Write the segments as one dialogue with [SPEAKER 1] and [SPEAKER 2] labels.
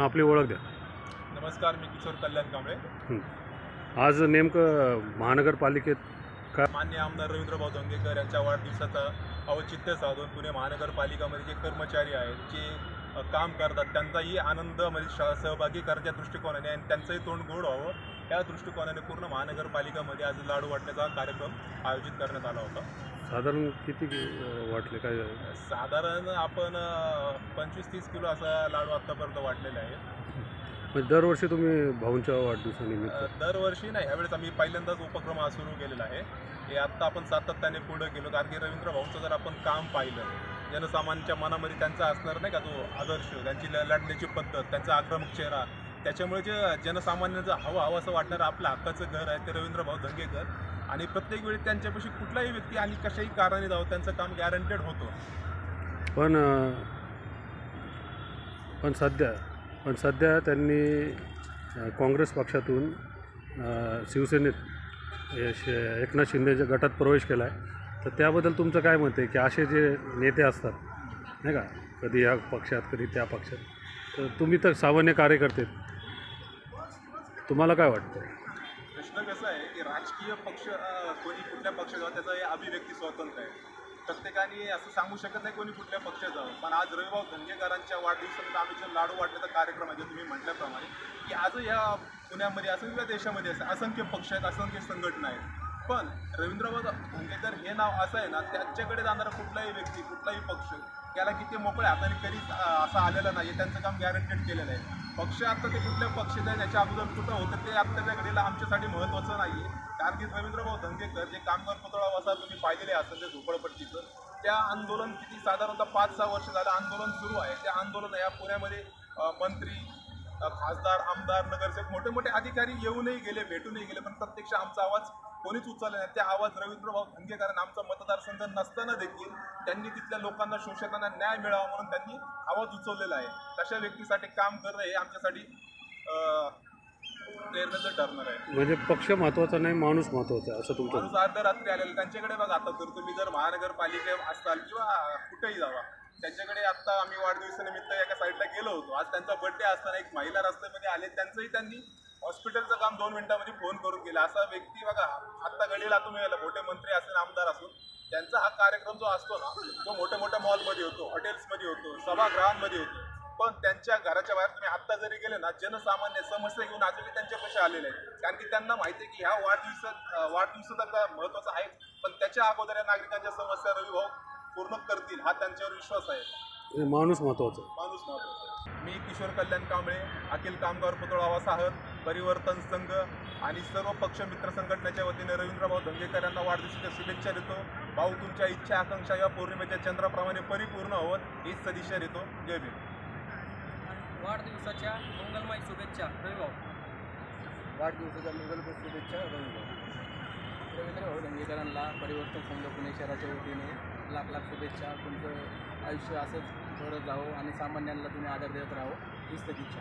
[SPEAKER 1] हां, आपली ओळख द्या.
[SPEAKER 2] नमस्कार, मी किशोर कल्याण कांबळे.
[SPEAKER 1] आज नेमकं महानगरपालिकेत काय
[SPEAKER 2] मान्य आमदार रवींद्रभाऊ धंगेकर यांच्या वाढदिवसाचा औचित्य साधून पुणे महानगरपालिकामध्ये जे कर्मचारी आहेत, जे काम करतात, त्यांचाही आनंदामध्ये सहभागी करण्याच्या दृष्टिकोनाने आणि त्यांचंही तोंड गोड व्हावं या दृष्टिकोनाने पूर्ण महानगरपालिकामध्ये आज लाडू वाटण्याचा कार्यक्रम आयोजित करण्यात आला होता.
[SPEAKER 1] साधारण किती वाटले काय?
[SPEAKER 2] साधारण आपण 25-30 किलो असा लाडू आत्तापर्यंत वाटलेला आहे.
[SPEAKER 1] म्हणजे दरवर्षी तुम्ही भाऊंच्या वाढदिवसानिमित्त?
[SPEAKER 2] दरवर्षी नाही, यावेळेस आम्ही पहिल्यांदाच उपक्रम हा सुरू केलेला आहे. हे आत्ता आपण सातत्याने पुढं गेलो, कारण की रवींद्र भाऊंचं जर आपण काम पाहिलं, जनसामान्यांच्या मनामध्ये त्यांचा असणार नाही का तो आदर्श, त्यांची लढण्याची पद्धत, त्यांचा आक्रमक चेहरा, त्याच्यामुळे जे जनसामान्यांचं हवं असं वाटणारं आपलं हक्काचं घर आहे ते रवींद्र भाऊ धंगेकर. आणि प्रत्येक वेळी त्यांच्यापाशी कुठलाही व्यक्ती आणि कशाही कारणाने जावं त्यांचं काम गॅरंटेड होतं.
[SPEAKER 1] पण सध्या त्यांनी काँग्रेस पक्षातून शिवसेनेत एकनाथ शिंदेच्या गटात प्रवेश केला आहे. तर त्याबद्दल तुमचं काय मत आहे की असे जे नेते असतात नाही का, कधी या पक्षात कधी त्या पक्षात, तर तुम्ही तर सामान्य कार्यकर्ते, तुम्हाला काय वाटतं?
[SPEAKER 2] प्रश्न कसा आहे की राजकीय पक्ष कोणी कुठल्या पक्षात जावं त्याचं हे अभिव्यक्ती स्वातंत्र्य आहे. प्रत्येकाने असं सांगू शकत नाही कोणी कुठल्या पक्षात जावं. पण आज रवीभाऊ धंगेकरांच्या वाढदिवसामध्ये आम्ही जो लाडू वाटण्याचा कार्यक्रम आहे, तुम्ही म्हटल्याप्रमाणे की आज या पुण्यामध्ये असं किंवा देशामध्ये असंख्य पक्ष आहेत, असंख्य संघटना आहेत, पण रवींद्रभाऊ धंगेकर हे नाव असं आहे ना, त्यांच्याकडे जाणारा कुठलाही व्यक्ती, कुठलाही पक्ष त्याला किती मोकळ्या हाताने कधीच असं आलेलं नाही. त्यांचं काम गॅरंटेड केलेलं आहे. पक्ष आता ते कुठल्या पक्षात आहे त्याच्या अगोदर कुठं होतं ते आत्ताच्या घडीला आमच्यासाठी महत्त्वाचं नाही आहे. कारण की रवींद्रभाऊ धंगेकर जे कामगार पुतळा वसा तुम्ही पाहिलेले असेल ते झोपडपट्टीचं, त्या आंदोलन किती साधारणतः 5-6 वर्ष झालं आंदोलन सुरू आहे. त्या आंदोलन या पुण्यामध्ये मंत्री, खासदार, आमदार, नगरसेवक, मोठे मोठे अधिकारी येऊनही गेले, भेटूनही गेले, पण प्रत्यक्ष आमचा आवाज कोणीच उचलला नाही. त्या आवाज रवींद्रभाऊ धंगेकरांना आमचा मतदारसंघ नसताना देखील त्यांनी तिथल्या लोकांना, शोषकांना न्याय मिळावा म्हणून त्यांनी आवाज उचललेला आहे. तशा व्यक्तीसाठी काम करणं हे आमच्यासाठी प्रेरणाचं ठरणार आहे.
[SPEAKER 1] म्हणजे पक्ष महत्त्वाचा नाही, माणूस महत्त्वाचा आहे असं तुमचं?
[SPEAKER 2] माणूस अर्धरात्री आलेला त्यांच्याकडे बघा. आता तर तुम्ही जर महानगरपालिकेत असाल किंवा कुठेही जावा, त्यांच्याकडे आत्ता आम्ही वाढदिवसानिमित्त एका साईडला गेलो होतो. आज त्यांचा बर्थडे असताना एक महिला रस्त्यामध्ये आले, त्यांचंही त्यांनी हॉस्पिटलचं काम 2 मिनिटांमध्ये फोन करून केलं. असा व्यक्ती बघा आत्ता घडीला तुम्ही मोठे मंत्री असेल, आमदार असून त्यांचा हा कार्यक्रम जो असतो ना, तो मोठ्या मोठ्या मॉलमध्ये होतो, हॉटेल्समध्ये होतो, सभागृहांमध्ये होतो, पण त्यांच्या घराच्या बाहेर तुम्ही आत्ता जरी गेले ना, जनसामान्य समस्या घेऊन अजूनही त्यांच्यापाशी आलेले आहेत. कारण की त्यांना माहिती आहे की ह्या वाढदिवसाचा महत्त्वाचा आहे, पण त्याच्या अगोदर या नागरिकांच्या समस्या रवीभाऊ पूर्ण करतील हा त्यांच्यावर विश्वास आहे.
[SPEAKER 1] माणूस महत्त्वाचा.
[SPEAKER 2] माणूस महत्त्वाचा. मी किशोर कल्याण कांबळे, अखिल कामगार पुतळा वसाहत, परिवर्तन संघ आणि सर्व पक्ष मित्र संघटनेच्या वतीने रवींद्रभाऊ धंगेकर यांना वाढदिवसाच्या शुभेच्छा देतो. भाऊ, तुमच्या इच्छा आकांक्षा या पौर्णिमेच्या चंद्राप्रमाणे परिपूर्ण होत हीच सदिच्छा देतो. जय भीम.
[SPEAKER 3] वाढदिवसाच्या मंगलमय शुभेच्छा रवीभाऊ.
[SPEAKER 4] वाढदिवसाच्या मंगलमय शुभेच्छा
[SPEAKER 3] रवींद्रभाऊ धंगेकरांना परिवर्तन संघ पुणे शहराच्या वतीने लाख लाख शुभेच्छा. तुमचं आयुष्य असंच बरं जावं आणि सामान्यांना तुम्ही आदर देत राहो हीच सदिच्छा.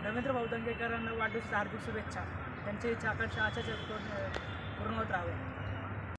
[SPEAKER 5] रवींद्रभाऊ धंगेकरांना वाढदिवसाच्या हार्दिक शुभेच्छा. त्यांची इच्छा आकांक्षा अशाच पूर्ण होत राहावे.